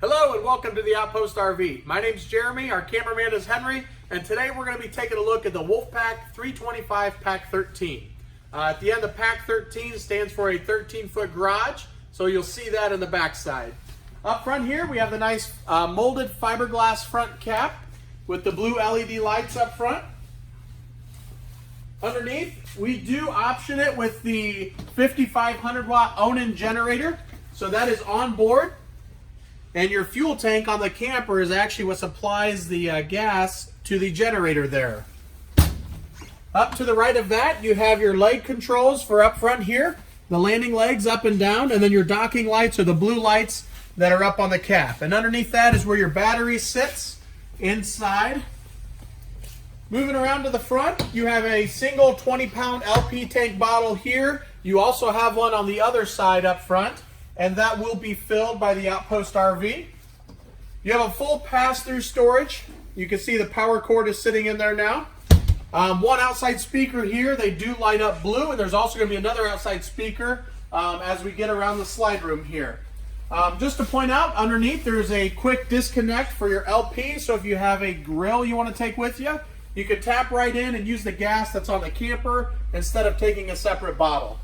Hello and welcome to the Outpost RV. My name's Jeremy, our cameraman is Henry, and today we're going to be taking a look at the Wolfpack 325Pack13. At the end of Pack 13 stands for a 13-foot garage, so you'll see that in the backside. Up front here we have the nice molded fiberglass front cap with the blue LED lights up front. Underneath we do option it with the 5500 watt Onan generator, so that is on board. And your fuel tank on the camper is actually what supplies the gas to the generator there. Up to the right of that, you have your leg controls for up front here. The landing legs up and down, and then your docking lights are the blue lights that are up on the cap. And underneath that is where your battery sits inside. Moving around to the front, you have a single 20-pound LP tank bottle here. You also have one on the other side up front, and that will be filled by the Outpost RV. You have a full pass-through storage. You can see the power cord is sitting in there now. One outside speaker here. They do light up blue, and there's also going to be another outside speaker as we get around the slide room here. Just to point out, underneath there's a quick disconnect for your LP, so if you have a grill you want to take with you, you can tap right in and use the gas that's on the camper instead of taking a separate bottle.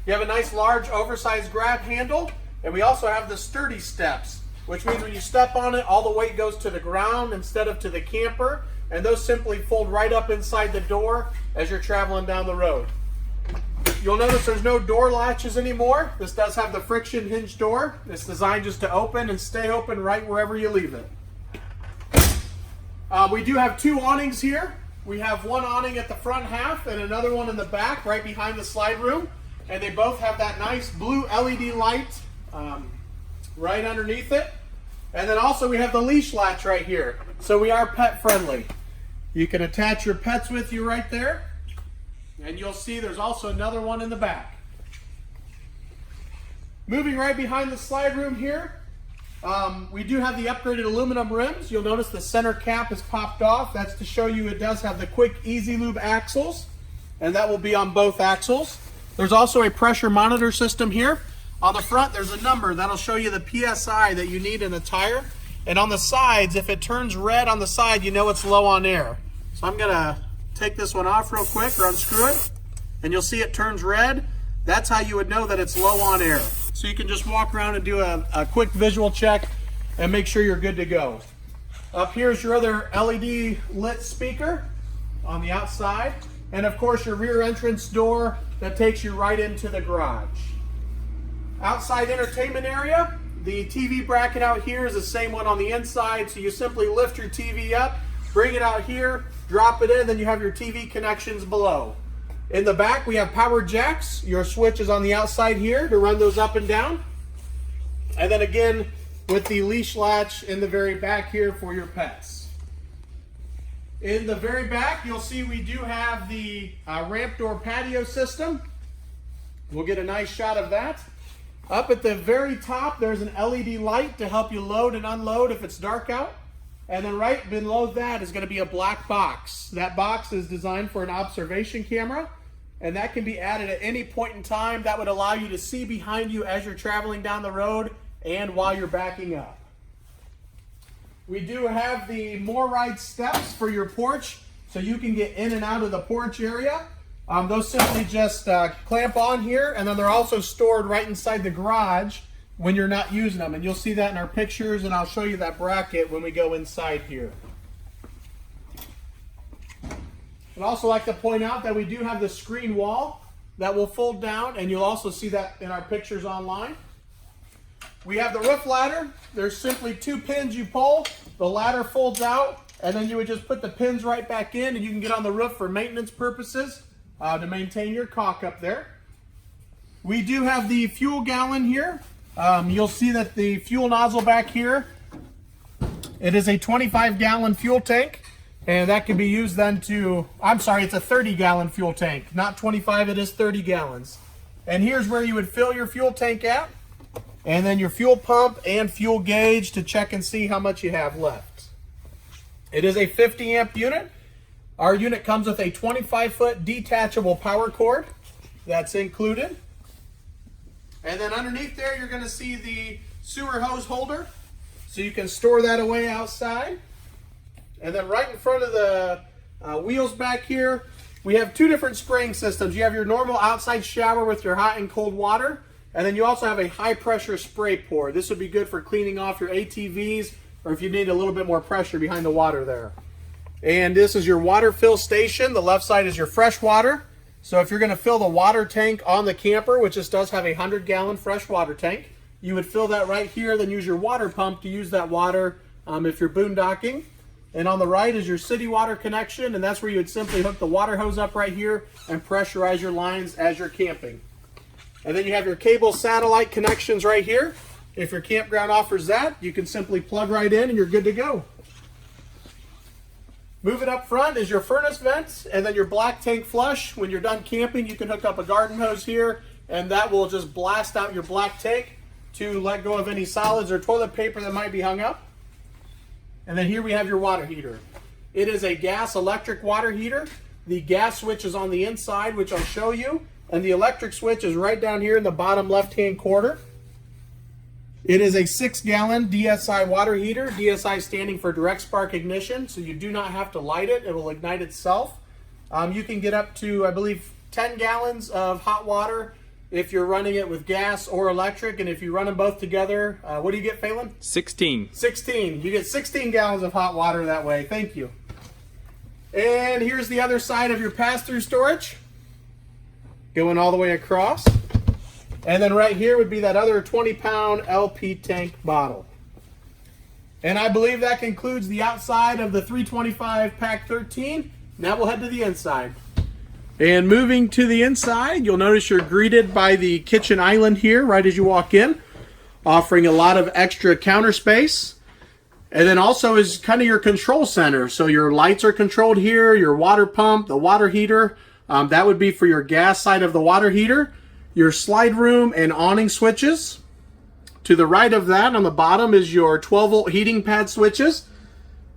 You have a nice large oversized grab handle, and we also have the sturdy steps, which means when you step on it, all the weight goes to the ground instead of to the camper, and those simply fold right up inside the door as you're traveling down the road. You'll notice there's no door latches anymore. This does have the friction hinge door. It's designed just to open and stay open right wherever you leave it. We do have two awnings here. We have one awning at the front half and another one in the back right behind the slide room. And they both have that nice blue LED light right underneath it. And then also we have the leash latch right here. So we are pet friendly. You can attach your pets with you right there. And you'll see there's also another one in the back. Moving right behind the slide room here, we do have the upgraded aluminum rims. You'll notice the center cap is popped off. That's to show you it does have the quick easy lube axles. And that will be on both axles. There's also a pressure monitor system here. On the front, there's a number that'll show you the PSI that you need in the tire. And on the sides, if it turns red on the side, you know it's low on air. So I'm gonna take this one off real quick or unscrew it, and you'll see it turns red. That's how you would know that it's low on air. So you can just walk around and do a quick visual check and make sure you're good to go. Up here is your other LED lit speaker on the outside. And of course your rear entrance door that takes you right into the garage. Outside entertainment area, the TV bracket out here is the same one on the inside, so you simply lift your TV up, bring it out here, drop it in, then you have your TV connections below. In the back we have power jacks. Your switch is on the outside here to run those up and down. And then again with the leash latch in the very back here for your pets. In the very back, you'll see we do have the ramp door patio system. We'll get a nice shot of that. Up at the very top, there's an LED light to help you load and unload if it's dark out. And then right below that is going to be a black box. That box is designed for an observation camera, and that can be added at any point in time. That would allow you to see behind you as you're traveling down the road and while you're backing up. We do have the more ride steps for your porch, so you can get in and out of the porch area. Those simply just clamp on here, and then they're also stored right inside the garage when you're not using them. And you'll see that in our pictures, and I'll show you that bracket when we go inside here. I'd also like to point out that we do have the screen wall that will fold down, and you'll also see that in our pictures online. We have the roof ladder. There's simply two pins you pull, the ladder folds out, and then you would just put the pins right back in, and you can get on the roof for maintenance purposes to maintain your caulk up there. We do have the fuel gallon here. You'll see that the fuel nozzle back here, it is a 25-gallon fuel tank, and that can be used then to, I'm sorry, it's a 30-gallon fuel tank, not 25, it is 30 gallons. And here's where you would fill your fuel tank at. And then your fuel pump and fuel gauge to check and see how much you have left. It is a 50 amp unit. Our unit comes with a 25-foot detachable power cord that's included. And then underneath there, you're going to see the sewer hose holder. so you can store that away outside. And then right in front of the wheels back here, we have two different spraying systems. You have your normal outside shower with your hot and cold water, and then you also have a high pressure spray pour. This would be good for cleaning off your ATVs, or if you need a little bit more pressure behind the water there. And this is your water fill station. The left side is your fresh water. So if you're going to fill the water tank on the camper, which this does have a 100-gallon fresh water tank, you would fill that right here, then use your water pump to use that water if you're boondocking. And on the right is your city water connection, and that's where you would simply hook the water hose up right here and pressurize your lines as you're camping. And then you have your cable satellite connections right here. If your campground offers that, you can simply plug right in and you're good to go. Moving up front is your furnace vents and then your black tank flush. When you're done camping, you can hook up a garden hose here, and that will just blast out your black tank to let go of any solids or toilet paper that might be hung up. And then here we have your water heater. It is a gas electric water heater. The gas switch is on the inside, which I'll show you, and the electric switch is right down here in the bottom left-hand corner. It is a 6-gallon DSI water heater, DSI standing for direct spark ignition, so you do not have to light it. It will ignite itself. You can get up to, I believe, 10 gallons of hot water if you're running it with gas or electric, and if you run them both together, what do you get, Phelan? 16. 16. You get 16 gallons of hot water that way. Thank you. And here's the other side of your pass-through storage, going all the way across. And then right here would be that other 20-pound LP tank bottle. And I believe that concludes the outside of the 325Pack13. Now we'll head to the inside. And moving to the inside, you'll notice you're greeted by the kitchen island here right as you walk in, offering a lot of extra counter space. And then also is kind of your control center. So your lights are controlled here, your water pump, the water heater. That would be for your gas side of the water heater. Your slide room and awning switches. To the right of that on the bottom is your 12-volt heating pad switches.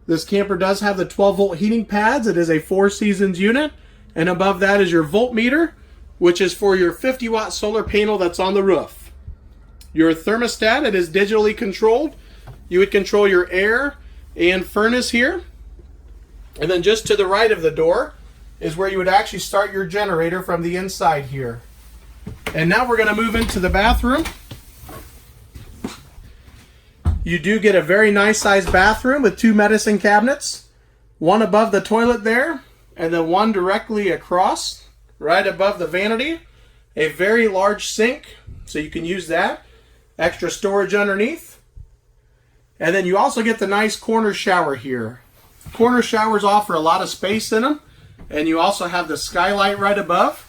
This camper does have the 12-volt heating pads. It is a 4 seasons unit. And above that is your voltmeter, which is for your 50-watt solar panel that's on the roof. Your thermostat, it is digitally controlled. You would control your air and furnace here. And then just to the right of the door is where you would actually start your generator from the inside here. And now we're going to move into the bathroom. You do get a very nice sized bathroom with 2 medicine cabinets. One above the toilet there, and then one directly across, right above the vanity. A very large sink, so you can use that. Extra storage underneath. And then you also get the nice corner shower here. Corner showers offer a lot of space in them. And you also have the skylight right above.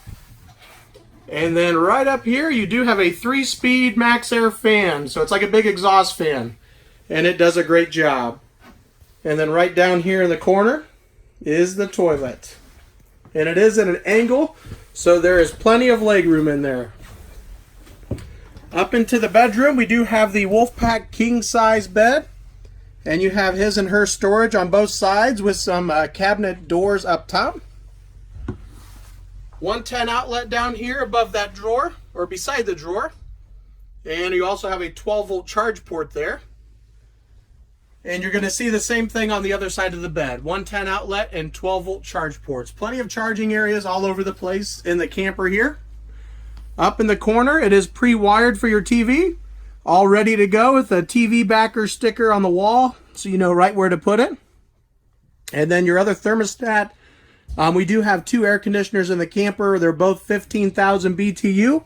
And then right up here, you do have a 3-speed max air fan. So it's like a big exhaust fan. And it does a great job. And then right down here in the corner is the toilet. And it is at an angle, so there is plenty of leg room in there. Up into the bedroom, we do have the Wolfpack king size bed. And you have his and her storage on both sides with some cabinet doors up top. 110 outlet down here above that drawer, or beside the drawer. And you also have a 12-volt charge port there. And you're going to see the same thing on the other side of the bed. 110 outlet and 12-volt charge ports. Plenty of charging areas all over the place in the camper here. Up in the corner, it is pre-wired for your TV. All ready to go with a TV backer sticker on the wall, so you know right where to put it. And then your other thermostat. We do have 2 air conditioners in the camper. They're both 15,000 BTU.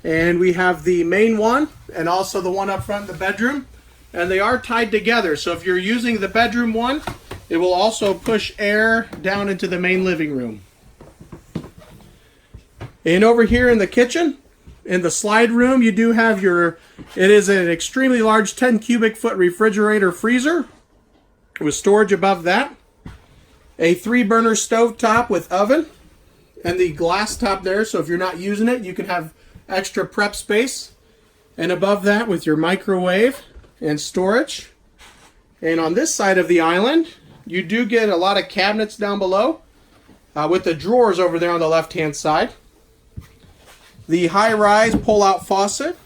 And we have the main one and also the one up front in the bedroom. And they are tied together, so if you're using the bedroom one, it will also push air down into the main living room. And over here in the kitchen, in the slide room, you do have it is an extremely large 10 cubic foot refrigerator freezer with storage above that. A 3-burner stove top with oven and the glass top there, so if you're not using it, you can have extra prep space. And above that with your microwave and storage. And on this side of the island, you do get a lot of cabinets down below with the drawers over there on the left hand side. The high-rise pull-out faucet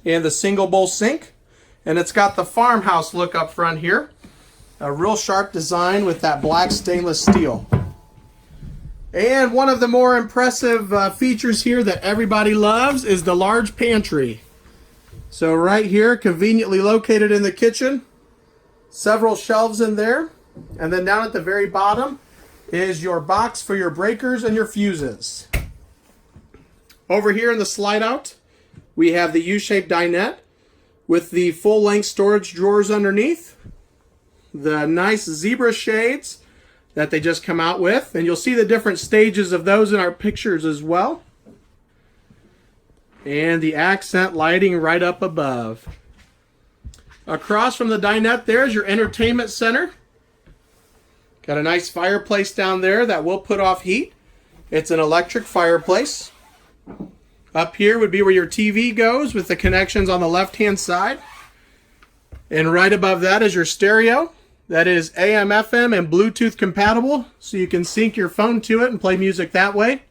and the single bowl sink. And it's got the farmhouse look up front here. A real sharp design with that black stainless steel. And one of the more impressive features here that everybody loves is the large pantry. So right here, conveniently located in the kitchen, several shelves in there. And then down at the very bottom is your box for your breakers and your fuses. Over here in the slide out, we have the U-shaped dinette with the full-length storage drawers underneath. The nice zebra shades that they just come out with. And you'll see the different stages of those in our pictures as well. And the accent lighting right up above. Across from the dinette there is your entertainment center. Got a nice fireplace down there that will put off heat. It's an electric fireplace. Up here would be where your TV goes with the connections on the left-hand side. And right above that is your stereo. That is AM, FM, and Bluetooth compatible, so you can sync your phone to it and play music that way.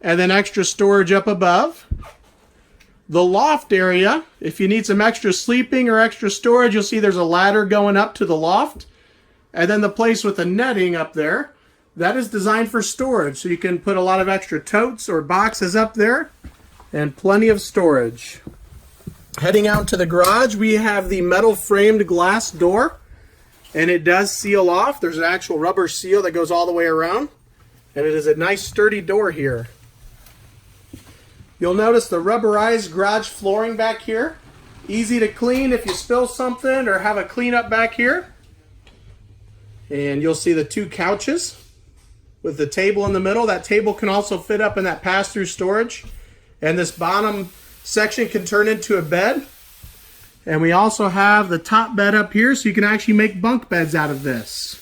And then extra storage up above. The loft area, if you need some extra sleeping or extra storage, you'll see there's a ladder going up to the loft. And then the place with the netting up there, that is designed for storage, so you can put a lot of extra totes or boxes up there, and plenty of storage. Heading out to the garage, we have the metal framed glass door. And it does seal off. There's an actual rubber seal that goes all the way around. And it is a nice sturdy door here. You'll notice the rubberized garage flooring back here. Easy to clean if you spill something or have a cleanup back here. And you'll see the two couches with the table in the middle. That table can also fit up in that pass-through storage. And this bottom section can turn into a bed. And we also have the top bed up here, so you can actually make bunk beds out of this.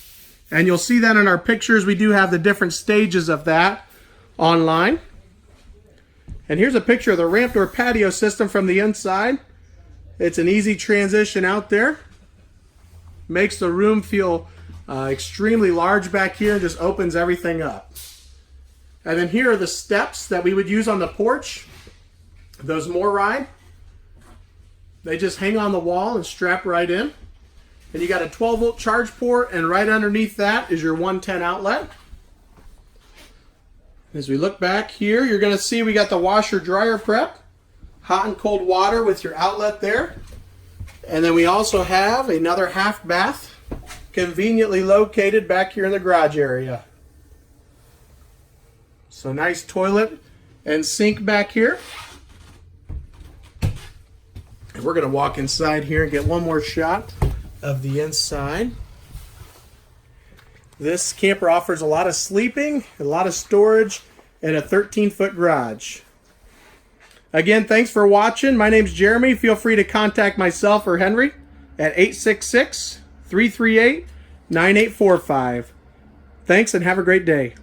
And you'll see that in our pictures. We do have the different stages of that online. And here's a picture of the ramp door patio system from the inside. It's an easy transition out there. Makes the room feel extremely large back here and just opens everything up. And then here are the steps that we would use on the porch. Those Moride. They just hang on the wall and strap right in. And you got a 12-volt charge port, and right underneath that is your 110 outlet. As we look back here, you're going to see we got the washer dryer prep. Hot and cold water with your outlet there. And then we also have another half bath conveniently located back here in the garage area. So nice toilet and sink back here. And we're going to walk inside here and get one more shot of the inside. This camper offers a lot of sleeping, a lot of storage, and a 13-foot garage. Again, thanks for watching. My name's Jeremy. Feel free to contact myself or Henry at 866-338-9845. Thanks and have a great day.